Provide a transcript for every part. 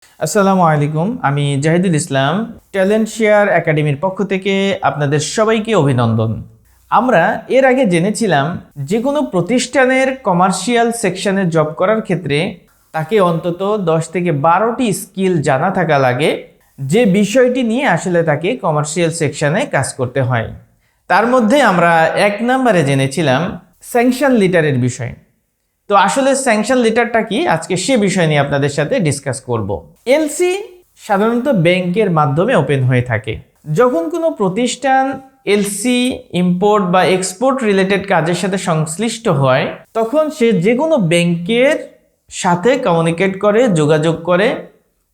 আসসালামু আলাইকুম, আমি জাহিদুল ইসলাম ট্যালেন্ট শেয়ার একাডেমির পক্ষ থেকে আপনাদের সবাইকে অভিনন্দন। আমরা এর আগে জেনেছিলাম যে কোনো প্রতিষ্ঠানের কমার্শিয়াল সেকশনে জব করার ক্ষেত্রে তাকে অন্তত 10 থেকে 12টি স্কিল জানা থাকা লাগে, যে বিষয়টি নিয়ে আসলে তাকে কমার্শিয়াল সেকশনে কাজ করতে হয়। তার মধ্যে আমরা 1 নম্বরে জেনেছিলাম স্যাংশন লেটারের বিষয়। তো আসলে স্যাংশন লেটারটা কি, আজকে সে বিষয় নিয়ে আপনাদের সাথে ডিসকাস করব। এলসি সাধারণত ব্যাংকের মাধ্যমে ওপেন হয়ে থাকে। যখন কোনো প্রতিষ্ঠান এলসি ইম্পোর্ট বা এক্সপোর্ট রিলেটেড কাজের সাথে সংশ্লিষ্ট হয়, তখন সে যে কোনো ব্যাংকের সাথে কমিউনিকেট করে, যোগাযোগ করে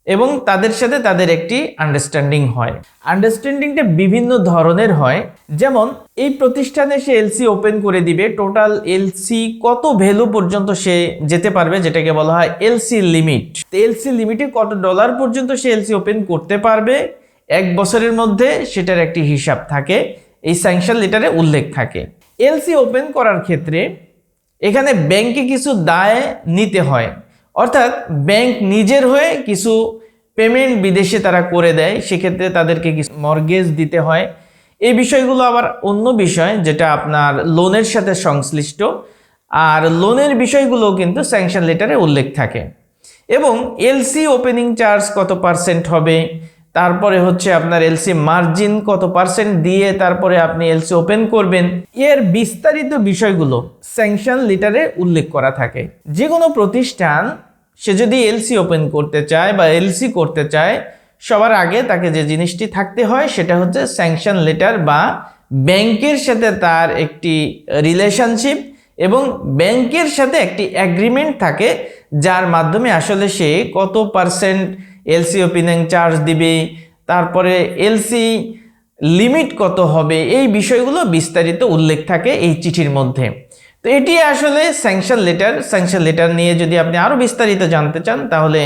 এবং তাদের সাথে তাদের একটি আন্ডারস্ট্যান্ডিং হয়। আন্ডারস্ট্যান্ডিংটা বিভিন্ন ধরনের হয়, যেমন এই প্রতিষ্ঠানে সে এলসি ওপেন করে দিবে, টোটাল এলসি কত ভ্যালু পর্যন্ত সে যেতে পারবে, যেটাকে বলা হয় এলসি লিমিট। এলসি লিমিটে কত ডলার পর্যন্ত সে এলসি ওপেন করতে পারবে 1 বছরের মধ্যে, সেটার একটি হিসাব থাকে, এই স্যাংশন লেটারে উল্লেখ থাকে। এলসি ওপেন করার ক্ষেত্রে এখানে ব্যাংকে কিছু দায় নিতে হয়, অর্থাৎ ব্যাংক নিজের হয়ে কিছু পেমেন্ট বিদেশে তারা করে দেয়, সেক্ষেত্রে তাদেরকে কিছু মর্গেজ দিতে হয়। এই বিষয়গুলো আবার অন্য বিষয়, যেটা আপনার লোনের সাথে সংশ্লিষ্ট, আর লোনের বিষয়গুলো কিন্তু স্যাংশন লেটারে উল্লেখ থাকে। এবং এলসি ওপেনিং চার্জ কত পার্সেন্ট হবে, তারপরে হচ্ছে আপনার এলসি মার্জিন কত পার্সেন্ট দিয়ে তারপরে আপনি এলসি ওপেন করবেন, এর বিস্তারিত বিষয়গুলো স্যাংশন লেটারে উল্লেখ করা থাকে। যে কোনো প্রতিষ্ঠান সে যদি এলসি ওপেন করতে চায় বা এলসি করতে চায়, সবার আগে তাকে যে জিনিসটি থাকতে হয় সেটা হচ্ছে স্যাংশন লেটার, বা ব্যাংকের সাথে তার একটি রিলেশনশিপ এবং ব্যাংকের সাথে একটি অ্যাগ্রিমেন্ট থাকে, যার মাধ্যমে আসলে সে কত পার্সেন্ট এলসি ওপেনিং চার্জ দিবে, তারপরে এলসি লিমিট কত হবে, এই বিষয়গুলো বিস্তারিত উল্লেখ থাকে এই চিঠির মধ্যে। তো এটি আসলে স্যাংশন লেটার। স্যাংশন লেটার নিয়ে যদি আপনি আরও বিস্তারিত জানতে চান, তাহলে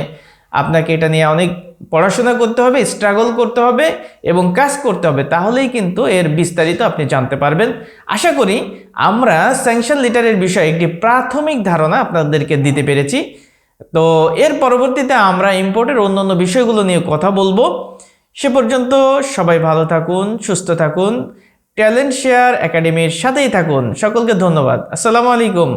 আপনাকে এটা নিয়ে অনেক পড়াশোনা করতে হবে, স্ট্রাগল করতে হবে এবং কাজ করতে হবে, তাহলেই কিন্তু এর বিস্তারিত আপনি জানতে পারবেন। আশা করি আমরা স্যাংশন লেটারের বিষয়ে একটি প্রাথমিক ধারণা আপনাদেরকে দিতে পেরেছি। তো এর পরবর্তীতে আমরা ইম্পোর্টের অন্যান্য বিষয়গুলো নিয়ে কথা বলবো। সে পর্যন্ত সবাই ভালো থাকুন, সুস্থ থাকুন, ট্যালেন্ট শেয়ার একাডেমির সাথেই থাকুন। সকলকে ধন্যবাদ। আসসালামু আলাইকুম।